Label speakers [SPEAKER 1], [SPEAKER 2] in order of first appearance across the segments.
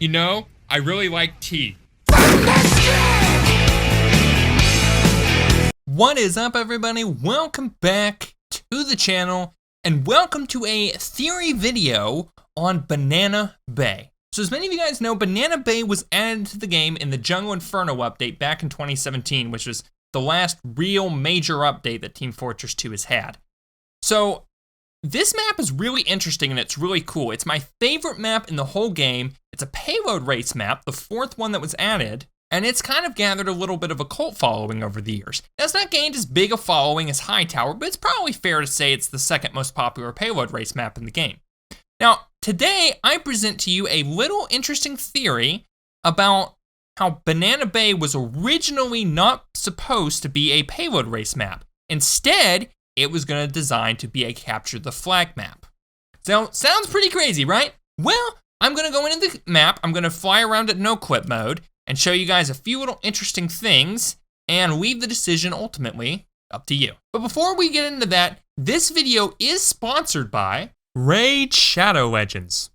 [SPEAKER 1] You know, I really like tea. What is up, everybody? Welcome back to the channel, and welcome to a theory video on bananabay. So as many of you guys know, bananabay was added to the game in the Jungle Inferno update back in 2017, which was the last real major update that Team Fortress 2 has had. So this map is really interesting and it's really cool. It's my favorite map in the whole game. It's a payload race map, the fourth one that was added, and it's kind of gathered a little bit of a cult following over the years. Now, it's not gained as big a following as Hightower, but it's probably fair to say it's the second most popular payload race map in the game. Now, today I present to you a little interesting theory about how bananabay was originally not supposed to be a payload race map. Instead, it was gonna design to be a capture the flag map. So, sounds pretty crazy, right? Well, I'm gonna go into the map, I'm gonna fly around at no clip mode, and show you guys a few little interesting things, and leave the decision ultimately up to you. But before we get into that, this video is sponsored by Raid Shadow Legends.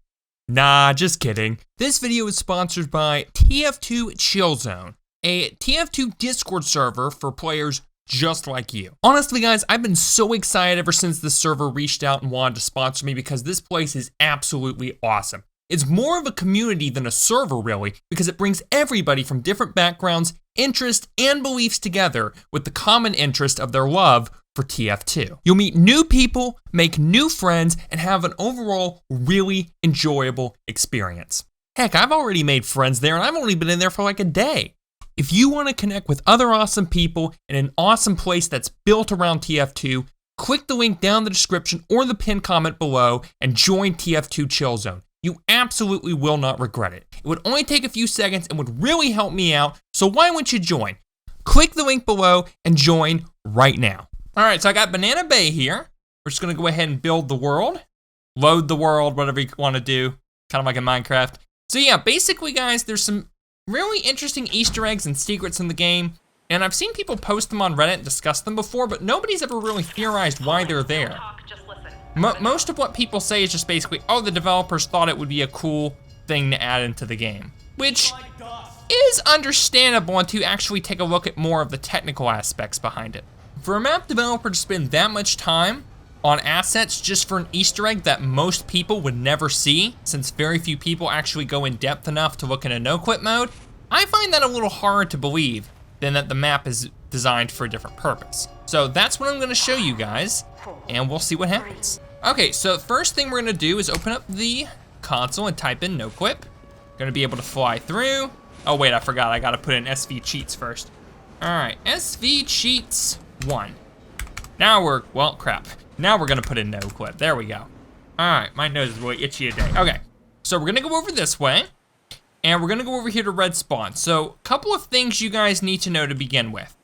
[SPEAKER 1] Nah, just kidding. This video is sponsored by TF2 Chill Zone, a TF2 Discord server for players just like you. Honestly, guys, I've been so excited ever since this server reached out and wanted to sponsor me because this place is absolutely awesome. It's more of a community than a server, really, because it brings everybody from different backgrounds, interests, and beliefs together with the common interest of their love for TF2. You'll meet new people, make new friends, and have an overall really enjoyable experience. Heck, I've already made friends there, and I've only been in there for like a day. If you want to connect with other awesome people in an awesome place that's built around TF2, click the link down in the description or the pinned comment below and join TF2 Chill Zone. You absolutely will not regret it. It would only take a few seconds and would really help me out, so why wouldn't you join? Click the link below and join right now. All right, so I got bananabay here. We're just gonna go ahead and build the world, load the world, whatever you wanna do, kind of like in Minecraft. So yeah, basically guys, there's some really interesting Easter eggs and secrets in the game, and I've seen people post them on Reddit and discuss them before, but nobody's ever really theorized why they're there. Most of what people say is just basically, oh, the developers thought it would be a cool thing to add into the game, which is understandable until you actually take a look at more of the technical aspects behind it. For a map developer to spend that much time on assets just for an Easter egg that most people would never see, since very few people actually go in depth enough to look in a no-quit mode, I find that a little harder to believe than that the map is designed for a different purpose. So that's what I'm gonna show you guys, and we'll see what happens. Okay, so first thing we're gonna do is open up the console and type in no-quip. Gonna be able to fly through. Oh wait, I forgot, I gotta put in SV cheats first. All right, SV cheats 1. Now well, crap. Now we're gonna put in no-quip, there we go. All right, my nose is really itchy today. Okay, so we're gonna go over this way, and we're gonna go over here to red spawn. So, a couple of things you guys need to know to begin with.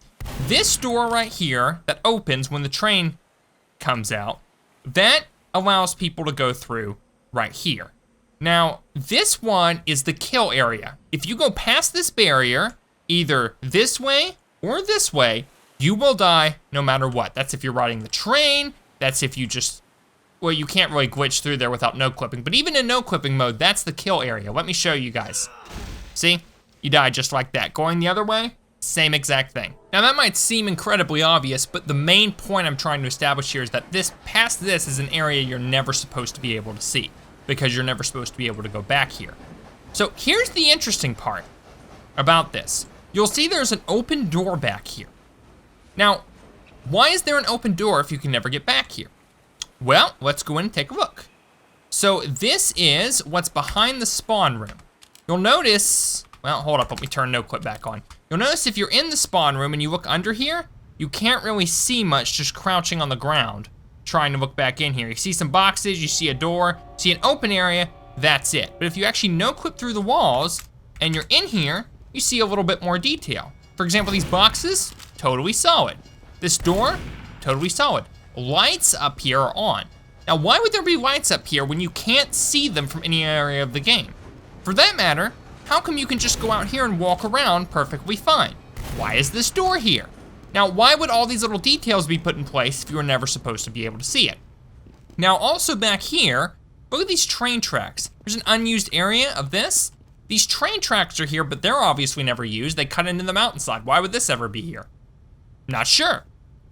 [SPEAKER 1] This door right here that opens when the train comes out, that allows people to go through right here. Now, this one is the kill area. If you go past this barrier, either this way or this way, you will die no matter what. That's if you're riding the train, that's if you just, well, you can't really glitch through there without no-clipping, but even in no-clipping mode, that's the kill area. Let me show you guys. See, you die just like that. Going the other way, same exact thing. Now that might seem incredibly obvious, but the main point I'm trying to establish here is that past this is an area you're never supposed to be able to see, because you're never supposed to be able to go back here. So here's the interesting part about this. You'll see there's an open door back here. Now, why is there an open door if you can never get back here? Well, let's go in and take a look. So this is what's behind the spawn room. You'll notice, well, hold up, let me turn no-clip back on. You'll notice if you're in the spawn room and you look under here, you can't really see much just crouching on the ground, trying to look back in here. You see some boxes, you see a door, you see an open area, that's it. But if you actually no-clip through the walls and you're in here, you see a little bit more detail. For example, these boxes, totally solid. This door, totally solid. Lights up here are on. Now, why would there be lights up here when you can't see them from any area of the game? For that matter, how come you can just go out here and walk around perfectly fine? Why is this door here? Now, why would all these little details be put in place if you were never supposed to be able to see it? Now, also back here, look at these train tracks. There's an unused area of this. These train tracks are here, but they're obviously never used. They cut into the mountainside. Why would this ever be here? Not sure.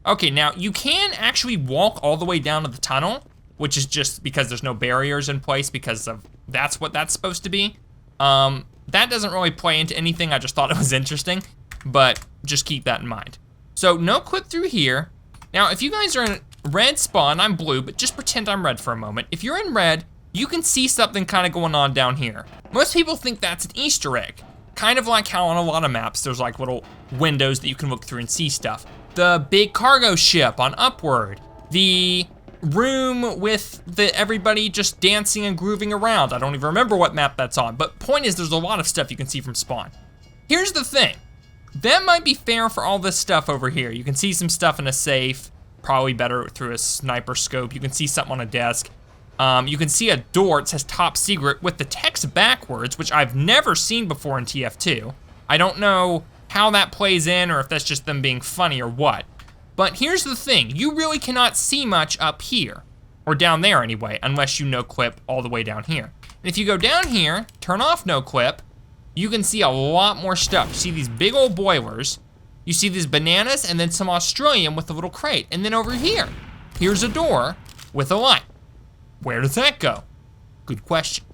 [SPEAKER 1] Okay, now you can actually walk all the way down to the tunnel, which is just because there's no barriers in place because of that's what that's supposed to be. That doesn't really play into anything. I just thought it was interesting, but just keep that in mind. So no clip through here. Now, if you guys are in red spawn, I'm blue, but just pretend I'm red for a moment. If you're in red, you can see something kind of going on down here. Most people think that's an Easter egg. Kind of like how on a lot of maps, there's like little windows that you can look through and see stuff. The big cargo ship on Upward. The room with everybody just dancing and grooving around. I don't even remember what map that's on, but point is there's a lot of stuff you can see from spawn. Here's the thing. That might be fair for all this stuff over here. You can see some stuff in a safe, probably better through a sniper scope. You can see something on a desk. You can see a door, it says top secret with the text backwards, which I've never seen before in TF2. I don't know how that plays in or if that's just them being funny or what. But here's the thing, you really cannot see much up here, or down there anyway, unless you no clip all the way down here. And if you go down here, turn off no clip, you can see a lot more stuff. You see these big old boilers, you see these bananas and then some Australian with a little crate. And then over here, here's a door with a light. Where does that go? Good question.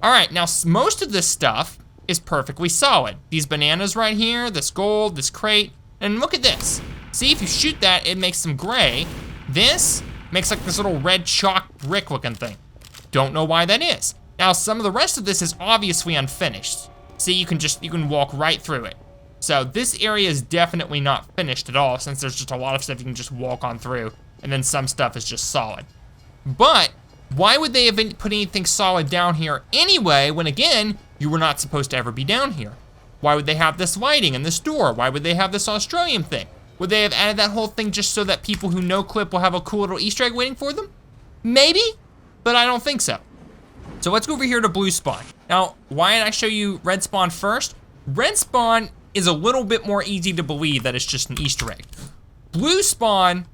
[SPEAKER 1] All right, now most of this stuff is perfectly solid. These bananas right here, this gold, this crate, and look at this. See, if you shoot that, it makes them gray. This makes like this little red chalk brick looking thing. Don't know why that is. Now, some of the rest of this is obviously unfinished. See, you can walk right through it. So this area is definitely not finished at all since there's just a lot of stuff you can just walk on through and then some stuff is just solid. But why would they have put anything solid down here anyway when again, you were not supposed to ever be down here? Why would they have this lighting and this door? Why would they have this Australian thing? Would they have added that whole thing just so that people who no clip will have a cool little Easter egg waiting for them? Maybe, but I don't think so. So let's go over here to blue spawn. Now, why did I show you red spawn first? Red spawn is a little bit more easy to believe that it's just an Easter egg. Blue spawn,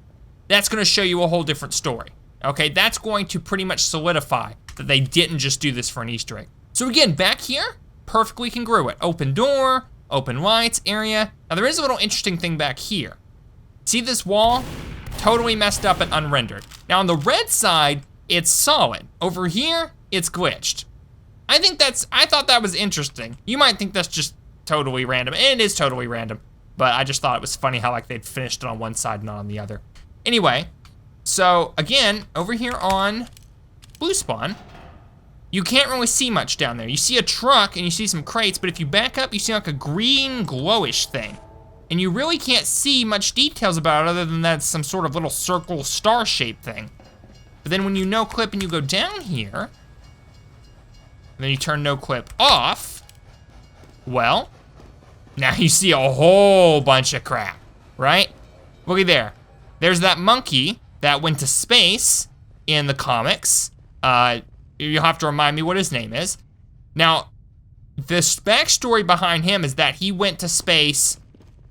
[SPEAKER 1] that's gonna show you a whole different story. Okay, that's going to pretty much solidify that they didn't just do this for an Easter egg. So again, back here, perfectly congruent. Open door, open lights area. Now there is a little interesting thing back here. See this wall? Totally messed up and unrendered. Now on the red side, it's solid. Over here, it's glitched. I thought that was interesting. You might think that's just totally random, and it is totally random, but I just thought it was funny how like they'd finished it on one side and not on the other. Anyway, so again, over here on blue spawn, you can't really see much down there. You see a truck and you see some crates, but if you back up, you see like a green glowish thing. And you really can't see much details about it other than that's some sort of little circle star shaped thing. But then when you no clip and you go down here, and then you turn no clip off, well, now you see a whole bunch of crap, right? Looky there. There's that monkey that went to space in the comics. You'll have to remind me what his name is. Now, this backstory behind him is that he went to space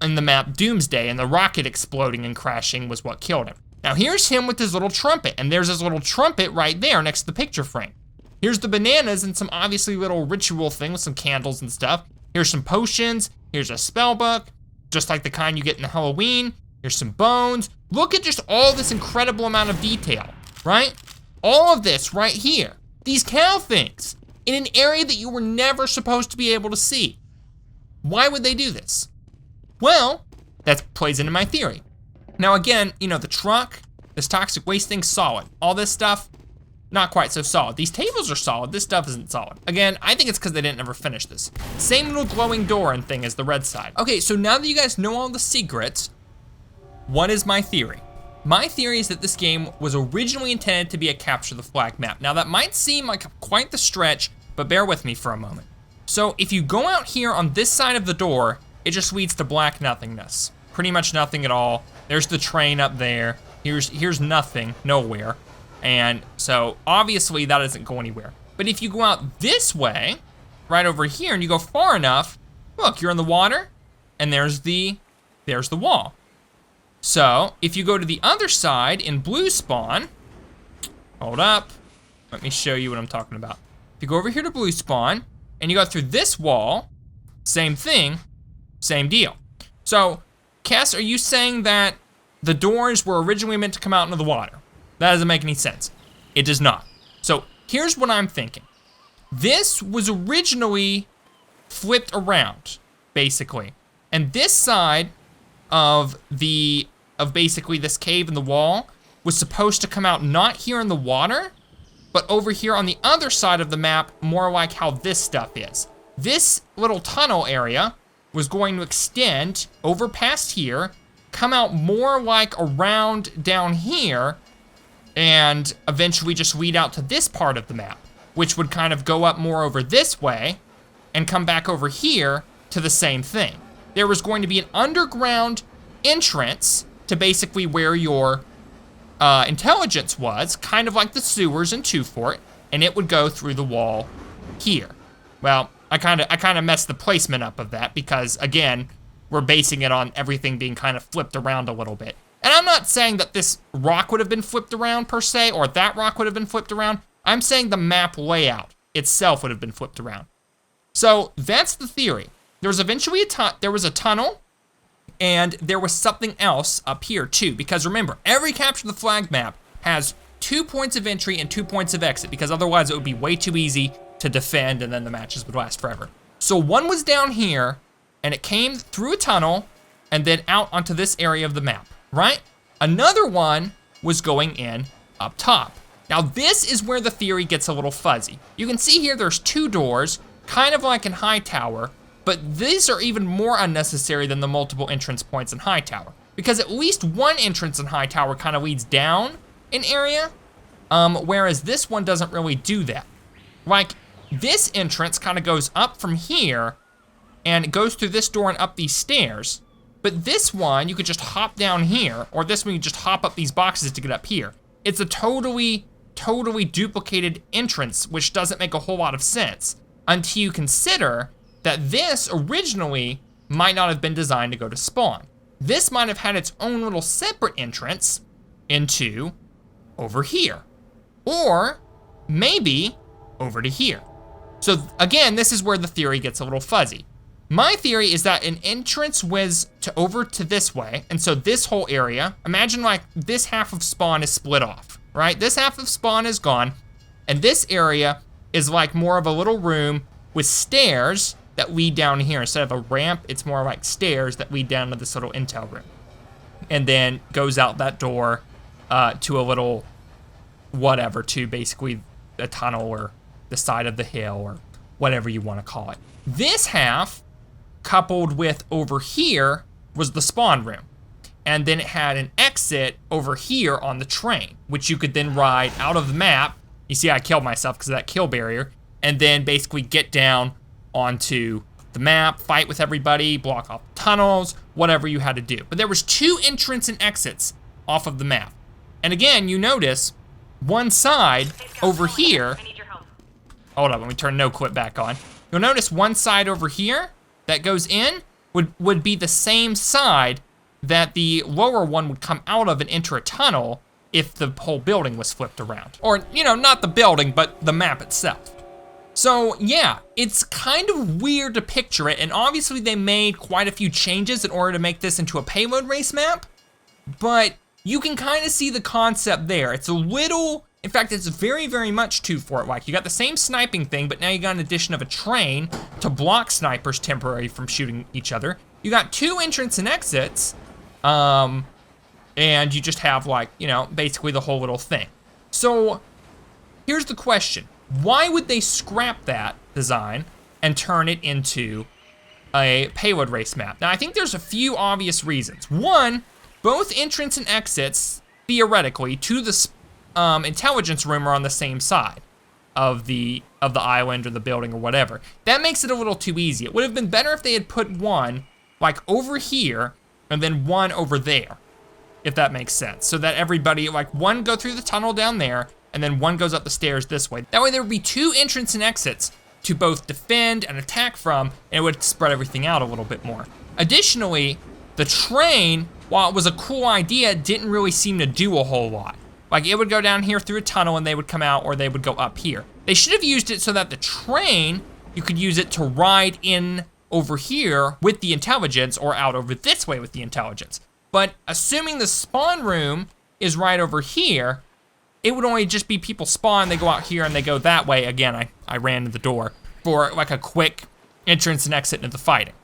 [SPEAKER 1] in the map Doomsday and the rocket exploding and crashing was what killed him. Now here's him with his little trumpet, and there's his little trumpet right there next to the picture frame. Here's the bananas and some obviously little ritual thing with some candles and stuff. Here's some potions, here's a spell book, just like the kind you get in the Halloween. Here's some bones. Look at just all this incredible amount of detail, right? All of this right here. These cow things in an area that you were never supposed to be able to see. Why would they do this? Well, that plays into my theory. Now again, you know, the truck, this toxic waste thing's solid. All this stuff, not quite so solid. These tables are solid, this stuff isn't solid. Again, I think it's because they didn't ever finish this. Same little glowing door and thing as the red side. Okay, so now that you guys know all the secrets, what is my theory? My theory is that this game was originally intended to be a capture the flag map. Now that might seem like quite the stretch, but bear with me for a moment. So if you go out here on this side of the door, it just leads to black nothingness. Pretty much nothing at all. There's the train up there. Here's nothing, nowhere. And so obviously that doesn't go anywhere. But if you go out this way, right over here, and you go far enough, look, you're in the water, and there's the wall. So if you go to the other side in blue spawn, hold up, let me show you what I'm talking about. If you go over here to blue spawn, and you go through this wall, same thing, same deal. So, Cass, are you saying that the doors were originally meant to come out into the water? That doesn't make any sense. It does not. So, here's what I'm thinking. This was originally flipped around, basically. And this side of basically this cave in the wall was supposed to come out not here in the water, but over here on the other side of the map, more like how this stuff is. This little tunnel area was going to extend over past here, come out more like around down here, and eventually just lead out to this part of the map, which would kind of go up more over this way and come back over here to the same thing. There was going to be an underground entrance to basically where your intelligence was, kind of like the sewers in 2 Fort, and it would go through the wall here. Well, I kind of messed the placement up of that because, again, we're basing it on everything being kind of flipped around a little bit. And I'm not saying that this rock would have been flipped around per se, or that rock would have been flipped around. I'm saying the map layout itself would have been flipped around. So that's the theory. There was eventually there was a tunnel, and there was something else up here too, because remember, every Capture the Flag map has 2 points of entry and 2 points of exit, because otherwise it would be way too easy to defend and then the matches would last forever. So one was down here, and it came through a tunnel and then out onto this area of the map, right? Another one was going in up top. Now this is where the theory gets a little fuzzy. You can see here there's 2 doors, kind of like in Hightower, but these are even more unnecessary than the multiple entrance points in Hightower, because at least one entrance in Hightower kind of leads down an area, whereas this one doesn't really do that. Like, this entrance kind of goes up from here, and it goes through this door and up these stairs, but this one, you could just hop down here, or this one, you just hop up these boxes to get up here. It's a totally duplicated entrance, which doesn't make a whole lot of sense, until you consider that this originally might not have been designed to go to spawn. This might have had its own little separate entrance into over here, or maybe over to here. So again, this is where the theory gets a little fuzzy. My theory is that an entrance was over to this way, and so this whole area, imagine like this half of spawn is split off, right? This half of spawn is gone, and this area is like more of a little room with stairs that lead down here. Instead of a ramp, it's more like stairs that lead down to this little intel room. And then goes out that door to a little whatever, to basically a tunnel or the side of the hill or whatever you want to call it. This half, coupled with over here, was the spawn room. And then it had an exit over here on the train, which you could then ride out of the map. You see I killed myself because of that kill barrier, and then basically get down onto the map, fight with everybody, block off tunnels, whatever you had to do. But there was 2 entrance and exits off of the map. And again, you notice one side over here, hold on, let me turn no clip back on. You'll notice one side over here that goes in would be the same side that the lower one would come out of and enter a tunnel if the whole building was flipped around. Or, you know, not the building, but the map itself. So yeah, it's kind of weird to picture it, and obviously they made quite a few changes in order to make this into a payload race map, but you can kind of see the concept there. It's a little, in fact, it's very, very much 2 Fort-like. You got the same sniping thing, but now you got an addition of a train to block snipers temporarily from shooting each other. You got 2 entrance and exits, and you just have like, you know, basically the whole little thing. So here's the question. Why would they scrap that design and turn it into a payload race map? Now, I think there's a few obvious reasons. One, both entrance and exits, theoretically, to the intelligence room are on the same side of the island or the building or whatever. That makes it a little too easy. It would have been better if they had put one like over here and then one over there, if that makes sense. So that everybody, like one go through the tunnel down there and then one goes up the stairs this way. That way there would be 2 entrance and exits to both defend and attack from, and it would spread everything out a little bit more. Additionally, the train, while it was a cool idea, didn't really seem to do a whole lot. Like it would go down here through a tunnel and they would come out, or they would go up here. They should have used it so that the train you could use it to ride in over here with the intelligence or out over this way with the intelligence. But assuming the spawn room is right over here, it would only just be people spawn, they go out here and they go that way. Again, I ran to the door for like a quick entrance and exit into the fighting.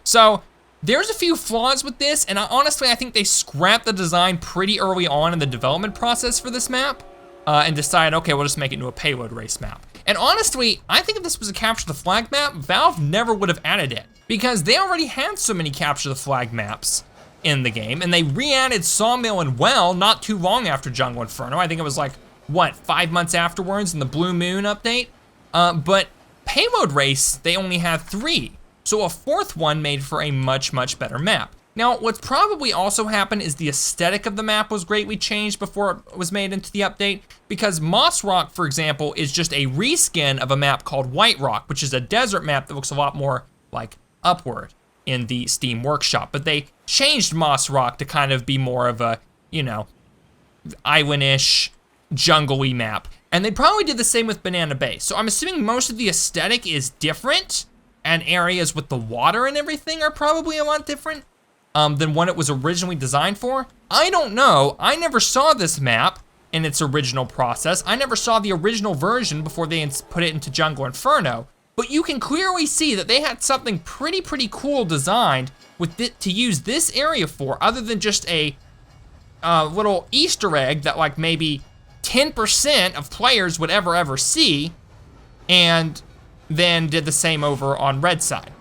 [SPEAKER 1] So there's a few flaws with this, and honestly, I think they scrapped the design pretty early on in the development process for this map and decided, okay, we'll just make it into a payload race map. And honestly, I think if this was a capture the flag map, Valve never would have added it because they already had so many capture the flag maps in the game, and they re-added Sawmill and Well not too long after Jungle Inferno. I think it was like, what, 5 months afterwards in the Blue Moon update? But Payload Race, they only had 3. So a 4th one made for a much, much better map. Now, what's probably also happened is the aesthetic of the map was greatly changed before it was made into the update, because Moss Rock, for example, is just a reskin of a map called White Rock, which is a desert map that looks a lot more like Upward in the Steam Workshop. But they changed Moss Rock to kind of be more of a, you know, island-ish, jungle-y map. And they probably did the same with bananabay. So I'm assuming most of the aesthetic is different, and areas with the water and everything are probably a lot different than what it was originally designed for. I don't know. I never saw this map in its original process. I never saw the original version before they put it into Jungle Inferno. But you can clearly see that they had something pretty cool designed with it to use this area for, other than just a little Easter egg that like maybe 10% of players would ever see, and then did the same over on Red side.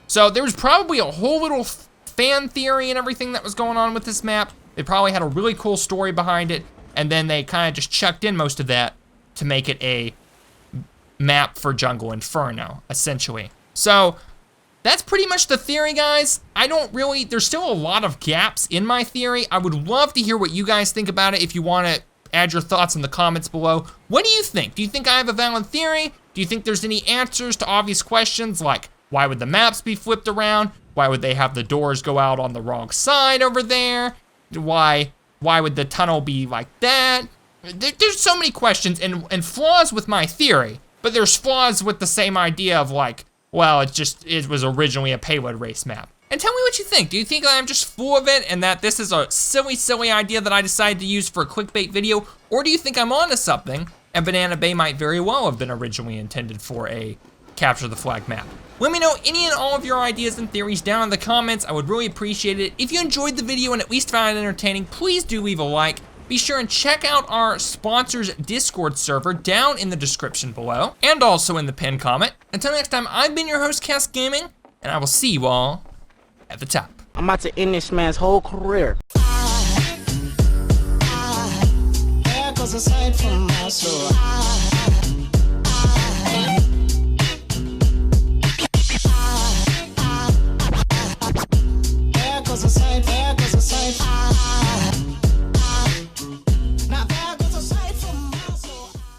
[SPEAKER 1] So there was probably a whole little fan theory and everything that was going on with this map. They probably had a really cool story behind it, and then they kind of just chucked in most of that to make it a map for Jungle Inferno, essentially. So that's pretty much the theory, guys. There's still a lot of gaps in my theory. I would love to hear what you guys think about it if you want to add your thoughts in the comments below. What do you think? Do you think I have a valid theory? Do you think there's any answers to obvious questions like why would the maps be flipped around? Why would they have the doors go out on the wrong side over there? Why would the tunnel be like that? There's so many questions and flaws with my theory, but there's flaws with the same idea of like, well, it was originally a payload race map. And tell me what you think. Do you think I'm just full of it and that this is a silly idea that I decided to use for a clickbait video? Or do you think I'm onto something and bananabay might very well have been originally intended for a capture the flag map? Let me know any and all of your ideas and theories down in the comments. I would really appreciate it. If you enjoyed the video and at least found it entertaining, please do leave a like. Be sure and check out our sponsor's Discord server down in the description below and also in the pinned comment. Until next time, I've been your host, Cass Gaming, and I will see you all at the top.
[SPEAKER 2] I'm about to end this man's whole career. Aside from my soul. Aside